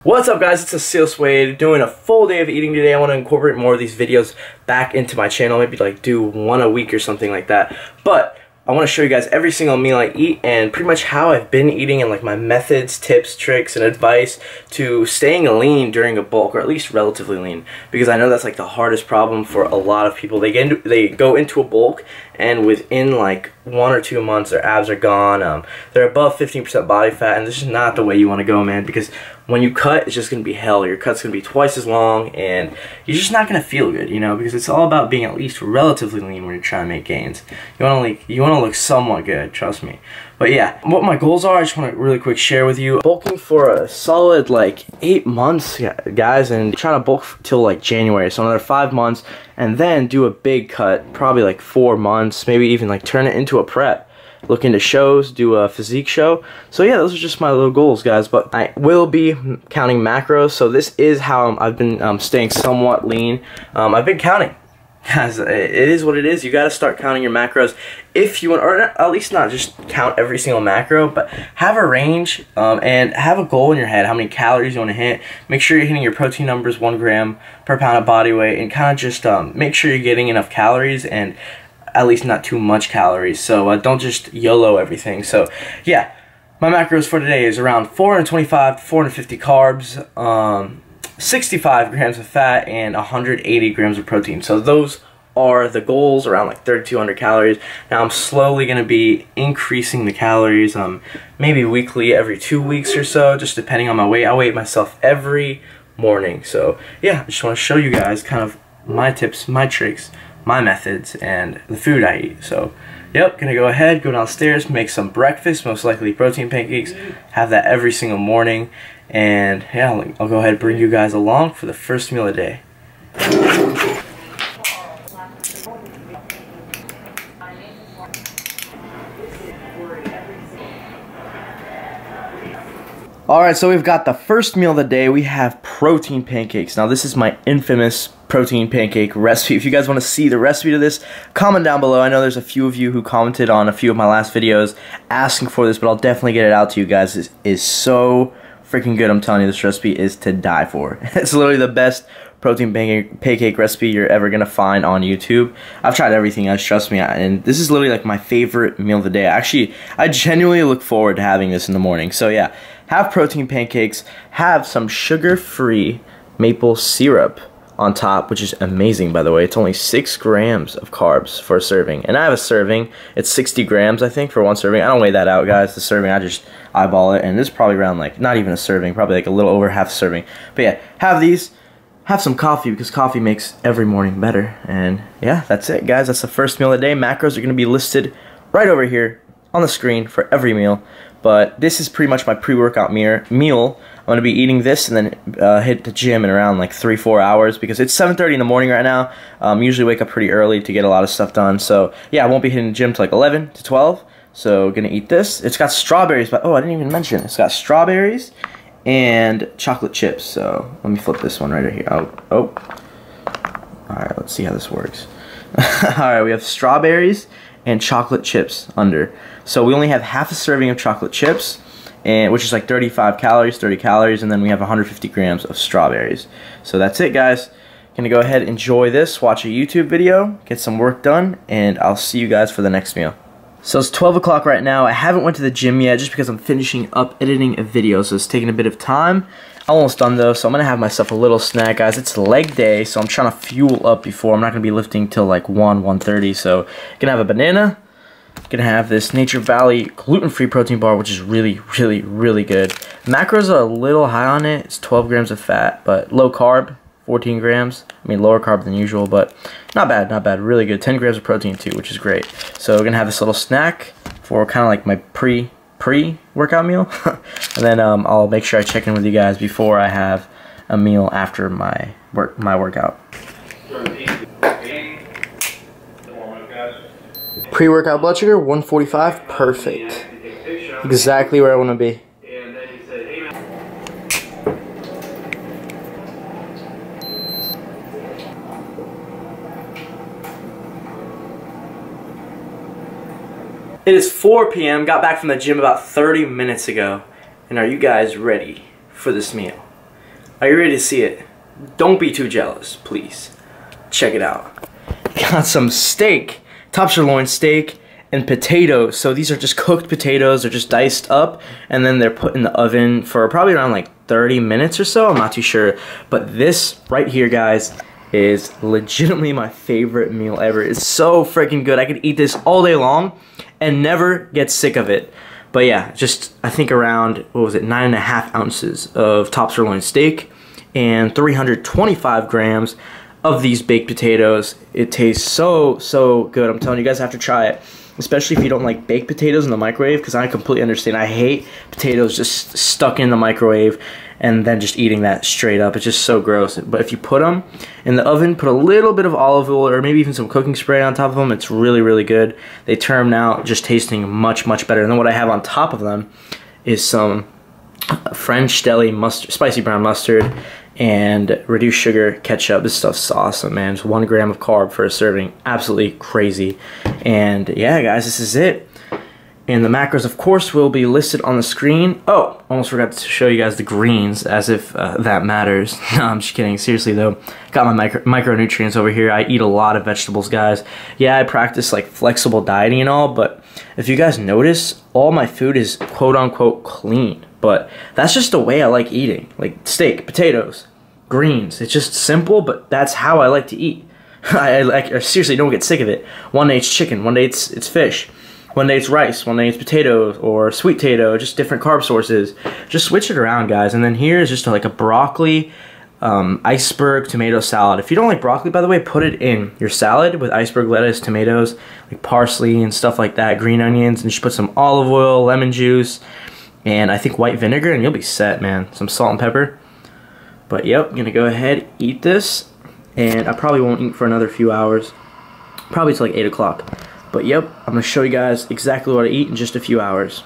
What's up guys, it's Aseel Soueid doing a full day of eating today. I want to incorporate more of these videos back into my channel, maybe like do one a week or something like that. But I want to show you guys every single meal I eat and pretty much how I've been eating and like my methods, tips, tricks, and advice to staying lean during a bulk, or at least relatively lean, because I know that's like the hardest problem for a lot of people. They go into a bulk and within like 1 or 2 months their abs are gone, they're above 15% body fat, and this is not the way you want to go, man, because when you cut, it's just going to be hell. Your cut's going to be twice as long and you're just not going to feel good, you know, because it's all about being at least relatively lean when you're trying to make gains. You want to look somewhat good, trust me. But yeah, what my goals are, I just want to really quick share with you. Bulking for a solid like 8 months, guys, and trying to bulk till like January, so another 5 months, and then do a big cut, probably like 4 months, maybe even like turn it into a prep. Look into shows, do a physique show. So yeah, those are just my little goals, guys, but I will be counting macros, so this is how I've been staying somewhat lean. I've been counting. Guys, it is what it is. You got to start counting your macros if you want, or at least not just count every single macro, but have a range and have a goal in your head, how many calories you want to hit. Make sure you're hitting your protein numbers, 1 gram per pound of body weight, and kind of just make sure you're getting enough calories and at least not too much calories. So don't just YOLO everything. So yeah, my macros for today is around 425 to 450 carbs, 65 grams of fat, and 180 grams of protein. So those are the goals, around like 3,200 calories. Now I'm slowly going to be increasing the calories, maybe weekly, every 2 weeks or so, just depending on my weight. I weigh myself every morning. So yeah, I just want to show you guys kind of my tips, my tricks, my methods, and the food I eat. So yep, gonna go ahead, go downstairs, make some breakfast, most likely protein pancakes, have that every single morning, and yeah, I'll go ahead and bring you guys along for the first meal of the day. Alright, so we've got the first meal of the day. We have protein pancakes. Now this is my infamous protein pancake recipe. If you guys want to see the recipe to this, comment down below. I know there's a few of you who commented on a few of my last videos asking for this, but I'll definitely get it out to you guys. It is so freaking good. I'm telling you, this recipe is to die for. It's literally the best protein pancake recipe you're ever gonna find on YouTube. I've tried everything else, trust me, and this is literally like my favorite meal of the day. Actually, I genuinely look forward to having this in the morning. So yeah, have protein pancakes, have some sugar-free maple syrup on top, which is amazing, by the way. It's only 6 grams of carbs for a serving, and I have a serving. It's 60 grams, I think, for one serving. I don't weigh that out, guys. The serving, I just eyeball it, and this is probably around like, not even a serving, probably like a little over half a serving. But yeah, have these. Have some coffee, because coffee makes every morning better. And yeah, that's it, guys. That's the first meal of the day. Macros are going to be listed right over here on the screen for every meal. But this is pretty much my pre-workout meal. I'm going to be eating this and then hit the gym in around like 3-4 hours, because it's 7:30 in the morning right now. Usually wake up pretty early to get a lot of stuff done. So yeah, I won't be hitting the gym till like 11 to 12. So going to eat this. It's got strawberries, but oh, I didn't even mention it. It's got strawberries and chocolate chips. So let me flip this one right here. Oh. Alright, let's see how this works. Alright, we have strawberries and chocolate chips under. So we only have half a serving of chocolate chips, and which is like 35 calories, 30 calories, and then we have 150 grams of strawberries. So that's it, guys. Gonna go ahead, enjoy this, watch a YouTube video, get some work done, and I'll see you guys for the next meal. So it's 12 o'clock right now. I haven't went to the gym yet just because I'm finishing up editing a video, so it's taking a bit of time. Almost done though, so I'm gonna have myself a little snack, guys. It's leg day, so I'm trying to fuel up before. I'm not gonna be lifting till like 1:30, so gonna have a banana. Gonna have this Nature Valley gluten-free protein bar, which is really, really, really good. Macros are a little high on it. It's 12 grams of fat, but low carb, 14 grams. I mean, lower carb than usual, but not bad, not bad. Really good. 10 grams of protein too, which is great. So we're gonna have this little snack for kind of like my pre-workout meal, and then I'll make sure I check in with you guys before I have a meal after my workout. Pre-workout blood sugar 145, perfect. Exactly where I want to be. It is 4 p.m. Got back from the gym about 30 minutes ago. And are you guys ready for this meal? Are you ready to see it? Don't be too jealous, please. Check it out. Got some steak, top sirloin steak, and potatoes. So these are just cooked potatoes. They're just diced up, and then they're put in the oven for probably around like 30 minutes or so. I'm not too sure. But this right here, guys, is legitimately my favorite meal ever. It's so freaking good. I could eat this all day long and never get sick of it. But yeah, just I think around, what was it, 9.5 ounces of top sirloin steak and 325 grams of these baked potatoes. It tastes so, so good. I'm telling you, guys have to try it, especially if you don't like baked potatoes in the microwave, because I completely understand. I hate potatoes just stuck in the microwave and then just eating that straight up. It's just so gross. But if you put them in the oven, put a little bit of olive oil or maybe even some cooking spray on top of them, it's really, really good. They turn out just tasting much, much better. And then what I have on top of them is some French deli mustard, spicy brown mustard, and reduced sugar ketchup. This stuff's awesome, man. It's 1 gram of carb for a serving. Absolutely crazy. And yeah, guys, this is it. And the macros, of course, will be listed on the screen. Oh, almost forgot to show you guys the greens, as if that matters. No, I'm just kidding. Seriously, though, got my micronutrients over here. I eat a lot of vegetables, guys. Yeah, I practice, like, flexible dieting and all, but if you guys notice, all my food is quote-unquote clean. But that's just the way I like eating. Like, steak, potatoes, greens. It's just simple, but that's how I like to eat. I seriously don't get sick of it. One day it's chicken, one day it's fish. One day it's rice, one day it's potatoes or sweet potato, just different carb sources. Just switch it around, guys. And then here is just like a broccoli, iceberg tomato salad. If you don't like broccoli, by the way, put it in your salad with iceberg lettuce, tomatoes, like parsley and stuff like that, green onions, and just put some olive oil, lemon juice, and I think white vinegar, and you'll be set, man. Some salt and pepper. But yep, I'm gonna go ahead, eat this, and I probably won't eat for another few hours. Probably till like 8 o'clock. But yep, I'm going to show you guys exactly what I eat in just a few hours.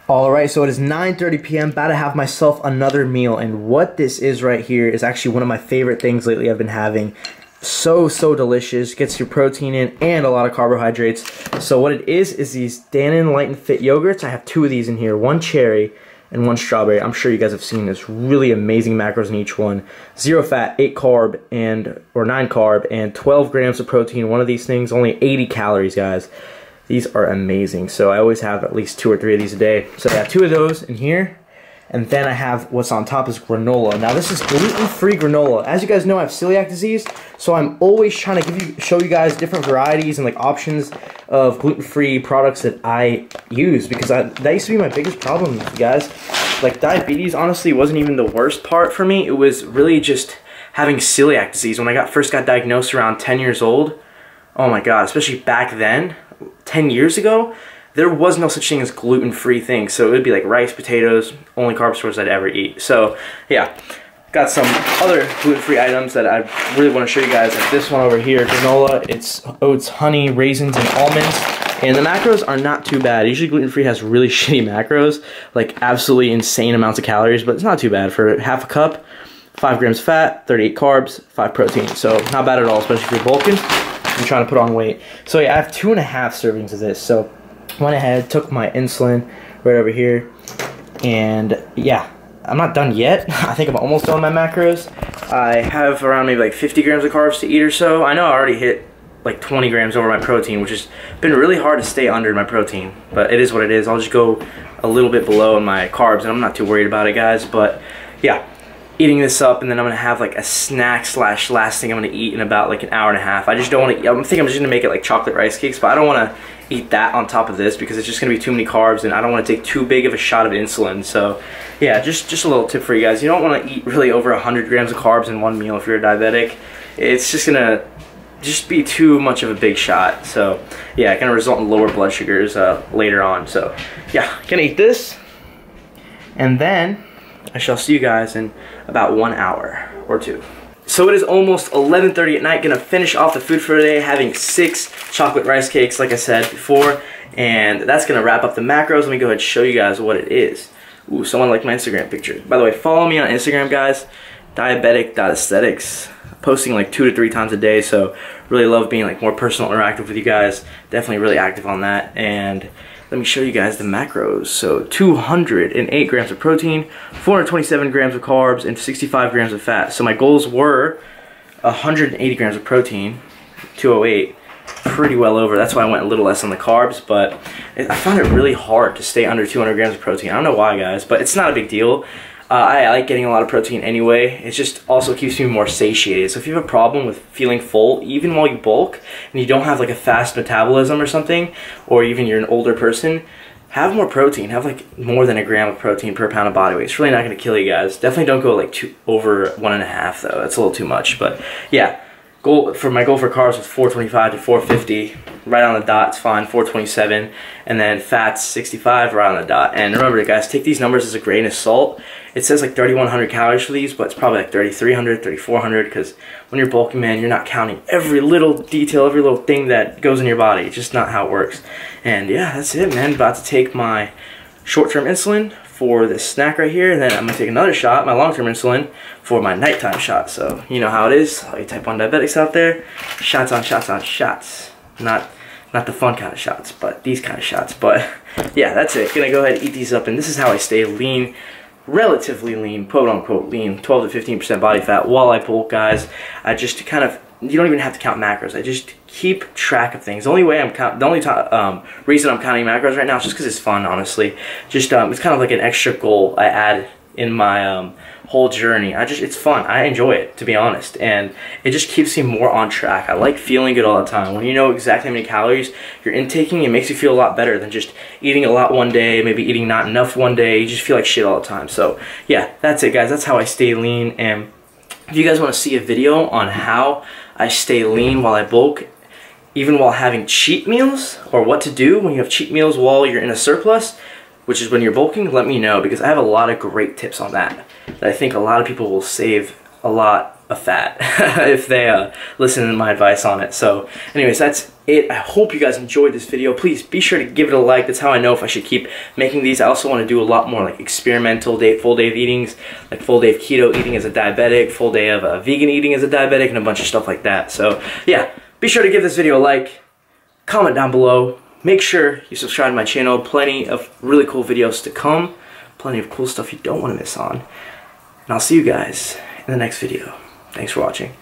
Alright, so it is 9:30 p.m. About to have myself another meal, and what this is right here is actually one of my favorite things lately I've been having. So delicious, gets your protein in and a lot of carbohydrates. So what it is these Dannon Light and Fit yogurts. I have 2 of these in here, 1 cherry and 1 strawberry. I'm sure you guys have seen this. Really amazing macros in each one. 0 fat, 8 carb, or 9 carb, and 12 grams of protein. One of these things, only 80 calories, guys. These are amazing. So I always have at least 2 or 3 of these a day. So I have 2 of those in here. And then I have what's on top is granola. Now this is gluten-free granola. As you guys know, I have celiac disease, so I'm always trying to show you guys different varieties and like options of gluten-free products that I use, because that used to be my biggest problem, guys. Like diabetes, honestly, wasn't even the worst part for me. It was really just having celiac disease. When I first got diagnosed around 10 years old, oh my god, especially back then, 10 years ago, there was no such thing as gluten-free things. So it would be like rice, potatoes, only carb source I'd ever eat. So yeah, got some other gluten-free items that I really want to show you guys. Like this one over here, granola. It's oats, honey, raisins, and almonds. And the macros are not too bad. Usually gluten-free has really shitty macros, like absolutely insane amounts of calories, but it's not too bad. For half a cup, 5 grams fat, 38 carbs, 5 protein. So not bad at all, especially if you're bulking and trying to put on weight. So yeah, I have 2.5 servings of this. So went ahead, took my insulin right over here, and yeah, I'm not done yet. I think I'm almost done with my macros. I have around maybe like 50 grams of carbs to eat or so. I know I already hit like 20 grams over my protein, which has been really hard to stay under my protein, but it is what it is. I'll just go a little bit below in my carbs, and I'm not too worried about it, guys. But yeah, eating this up, and then I'm gonna have like a snack slash last thing I'm gonna eat in about like an hour and a half. I just don't want to. I'm thinking I'm just gonna make it like chocolate rice cakes, but I don't want to eat that on top of this because it's just gonna be too many carbs, and I don't want to take too big of a shot of insulin. So yeah, just a little tip for you guys. You don't want to eat really over 100 grams of carbs in one meal if you're a diabetic. It's just gonna be too much of a big shot. So yeah, it can result in lower blood sugars later on. So yeah, gonna eat this, and then I shall see you guys in about 1 hour or 2. So it is almost 11:30 at night. Gonna finish off the food for today, having 6 chocolate rice cakes, like I said before, and that's gonna wrap up the macros. Let me go ahead and show you guys what it is. Ooh, someone liked my Instagram picture. By the way, follow me on Instagram, guys. Diabetic.aesthetics. Posting like 2 to 3 times a day, so really love being like more personal, interactive with you guys. Definitely really active on that. And let me show you guys the macros. So 208 grams of protein, 427 grams of carbs, and 65 grams of fat. So my goals were 180 grams of protein, 208, pretty well over. That's why I went a little less on the carbs, but I found it really hard to stay under 200 grams of protein. I don't know why, guys, but it's not a big deal. I like getting a lot of protein anyway. It just also keeps me more satiated. So if you have a problem with feeling full, even while you bulk, and you don't have like a fast metabolism or something, or even you're an older person, have more protein. Have like more than a gram of protein per pound of body weight. It's really not going to kill you guys. Definitely don't go like over 1.5 though. That's a little too much. But yeah, my goal for carbs was 425 to 450. Right on the dot, it's fine, 427. And then fats, 65, right on the dot. And remember, guys, take these numbers as a grain of salt. It says like 3,100 calories for these, but it's probably like 3,300, 3,400, because when you're bulking, man, you're not counting every little detail, every little thing that goes in your body. It's just not how it works. And yeah, that's it, man. About to take my short-term insulin for this snack right here, and then I'm gonna take another shot, my long-term insulin, for my nighttime shot. So you know how it is, all you type 1 diabetics out there, shots on shots on shots. Not the fun kind of shots, but these kind of shots. But yeah, that's it. Gonna go ahead and eat these up, and this is how I stay lean, relatively lean, quote unquote lean, 12 to 15% body fat while I bulk, guys. I just kind of, you don't even have to count macros. I just keep track of things. The only way reason I'm counting macros right now is just because it's fun, honestly. Just it's kind of like an extra goal I add in my whole journey. It's fun. I enjoy it, to be honest, and it just keeps me more on track. I like feeling good all the time. When you know exactly how many calories you're intaking, it makes you feel a lot better than just eating a lot one day, maybe eating not enough one day. You just feel like shit all the time. So yeah, that's it, guys. That's how I stay lean. And if you guys want to see a video on how I stay lean while I bulk, even while having cheat meals, or what to do when you have cheat meals while you're in a surplus, which is when you're bulking, let me know, because I have a lot of great tips on that I think a lot of people will save a lot of fat if they listen to my advice on it. So anyways, that's it. I hope you guys enjoyed this video. Please be sure to give it a like. That's how I know if I should keep making these. I also want to do a lot more like experimental full day of eatings, like full day of keto eating as a diabetic, full day of vegan eating as a diabetic, and a bunch of stuff like that. So yeah, be sure to give this video a like, comment down below. Make sure you subscribe to my channel. Plenty of really cool videos to come. Plenty of cool stuff you don't want to miss on. And I'll see you guys in the next video. Thanks for watching.